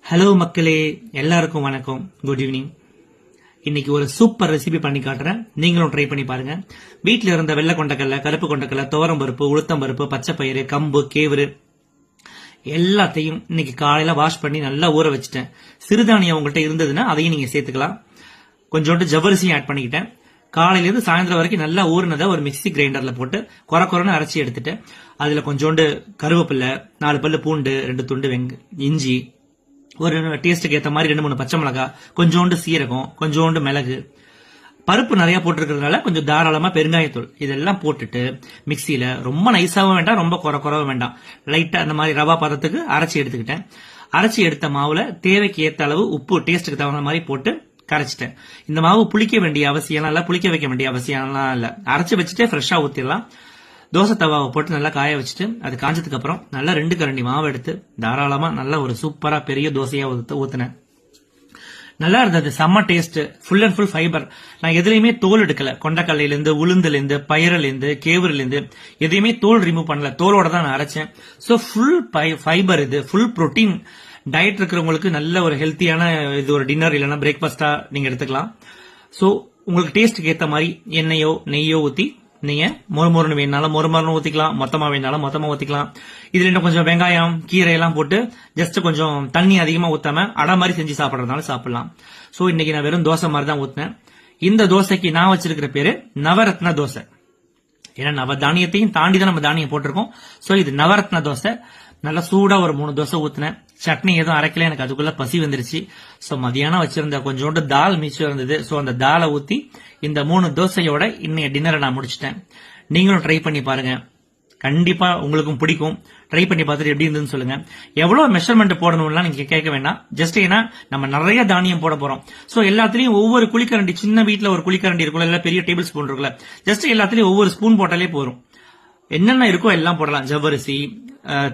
Hello மக்களே, எல்லாருக்கும் வணக்கம். Good evening. இன்னைக்கு ஒரு சூப்பர் ரெசிபி பண்ணி காட்டுறேன். நீங்களும் ட்ரை பண்ணி பாருங்க. வீட்டில் இருந்த வெள்ளை கொண்டக்கல்ல, கருப்பு கொண்டக்கல்ல, துவரம் பருப்பு, உளுத்தம் பருப்பு, பச்சை பயிறு, கம்பு, கேவரு எல்லாத்தையும் இன்னைக்கு காலையில வாஷ் பண்ணி நல்லா ஊற வச்சுட்டேன். சிறுதானியம் உங்கள்கிட்ட இருந்ததுன்னா அதையும் நீங்க சேர்த்துக்கலாம். கொஞ்சோண்டு ஜவ்வரிசியும் ஆட் பண்ணிக்கிட்டேன். காலையில இருந்து சாயந்தரம் வரைக்கும் நல்லா ஊறினதை ஒரு மிக்சி கிரைண்டர்ல போட்டு கொரன்னு அரைச்சி எடுத்துட்டு அதுல கொஞ்சோண்டு கருவேப்பிலை, 4 பல்லு பூண்டு, 2 துண்டு இஞ்சி, ஒரு டேஸ்ட்டுக்கு ஏற்ற மாதிரி 2-3 பச்சை மிளகாய், கொஞ்சோண்டு சீரகம், கொஞ்சோண்டு மிளகு, பருப்பு நிறைய போட்டிருக்கிறதுனால கொஞ்சம் தாராளமா பெருங்காயத்தூள் இதெல்லாம் போட்டுட்டு மிக்சியில ரொம்ப நைஸாவும் வேண்டாம், ரொம்ப குறவும் வேண்டாம், லைட்டா அந்த மாதிரி ரவா பதத்துக்கு அரைச்சி எடுத்துக்கிட்டேன். அரைச்சி எடுத்த மாவுல தேவைக்கு ஏற்ற அளவு உப்பு டேஸ்ட்டுக்கு தகுந்த மாதிரி போட்டு கரைச்சிட்டேன். இந்த மாவு புளிக்க வேண்டிய அவசியம் இல்ல, புளிக்க வைக்க வேண்டிய அவசியம் இல்ல. அரைச்சி வச்சுட்டு ஃப்ரெஷ்ஷா ஊத்திடலாம். தோசை தவாவை போட்டு நல்லா காய வச்சுட்டு அது காஞ்சதுக்கு அப்புறம் நல்லா 2 கரண்டி மாவு எடுத்து தாராளமா நல்லா ஒரு சூப்பரா பெரிய தோசையா ஊத்தினேன். நல்லா இருந்தது, செம்ம taste, full and full fibre. நான் எதுலையுமே தோல் எடுக்கல. கொண்டக்கல்லையில இருந்து, உளுந்துல இருந்து, பயிரில இருந்து, கேவரில இருந்து எதையுமே தோல் ரிமூவ் பண்ணல. தோலோட தான் நான் அரைச்சேன். சோ ஃபுல் ஃபைபர், இது ஃபுல் புரோட்டீன். டயட் இருக்கிறவங்களுக்கு நல்ல ஒரு ஹெல்த்தியான இது ஒரு டின்னர் இல்லைன்னா பிரேக்ஃபாஸ்டா நீங்க எடுத்துக்கலாம். சோ உங்களுக்கு டேஸ்ட்டுக்கு ஏத்த மாதிரி எண்ணெயோ நெய்யோ ஊத்தி நீங்க மொறுமொறுன்னு வேணாலும் மொறுமொறுன்னு ஊத்திக்கலாம், மொத்தமா வேணாலும் மொத்தமா ஊத்திக்கலாம். இதுல இன்னும் கொஞ்சம் வெங்காயம், கீரை எல்லாம் போட்டு ஜஸ்ட் கொஞ்சம் தண்ணி அதிகமா ஊத்தாம அடை மாதிரி செஞ்சு சாப்பிடறதுனால சாப்பிடலாம். சோ இன்னைக்கு நான் வெறும் தோசை மாதிரி தான் ஊத்தினேன். இந்த தோசைக்கு நான் வச்சிருக்கிற பேரு நவரத்ன தோசை. ஏன்னா நவதானியத்தையும் தாண்டி தான் நம்ம தானியம் போட்டிருக்கோம். சோ இது நவரத்ன தோசை. நல்லா சூடா ஒரு 3 தோசை ஊத்தினேன். சட்னி எதுவும் அரைக்கல, எனக்கு அதுக்குள்ள பசி வந்துருச்சு. சோ மதியானம் வச்சிருந்த கொஞ்சோண்டு தால் மிச்சம் இருந்தது. சோ அந்த தாலை ஊத்தி இந்த 3 தோசையோட இன்னைய டின்னரை நான் முடிச்சிட்டேன். நீங்களும் ட்ரை பண்ணி பாருங்க, கண்டிப்பா உங்களுக்கும் பிடிக்கும். ட்ரை பண்ணி பார்த்துட்டு எப்படி இருந்ததுன்னு சொல்லுங்க. எவ்வளவு மெஷர்மெண்ட் போடணும்லாம் நீங்க கேட்க வேண்டாம். ஜஸ்ட் ஏன்னா நம்ம நிறைய தானியம் போட போறோம். சோ எல்லாத்துலயும் ஒவ்வொரு குழிக்கரண்டி, சின்ன வீட்டுல ஒரு குழிக்கரண்டி இருக்குல்ல, இல்ல பெரிய டேபிள் ஸ்பூன் இருக்குல்ல, ஜஸ்ட் எல்லாத்துலயும் ஒவ்வொரு ஸ்பூன் போட்டாலே போதும். என்னென்ன இருக்கோ எல்லாம் போடலாம். ஜவ்வரிசி,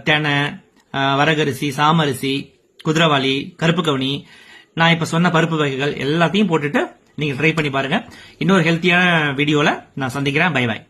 தெனை, வரகரிசி, சாமரிசி, குதிரவாளி, கருப்பு கவுனி, நான் இப்ப சொன்ன பருப்பு வகைகள் எல்லாத்தையும் போட்டுட்டு நீங்க ட்ரை பண்ணி பாருங்க. இன்னொரு ஹெல்த்தியான வீடியோல நான் சந்திக்கிறேன். Bye bye.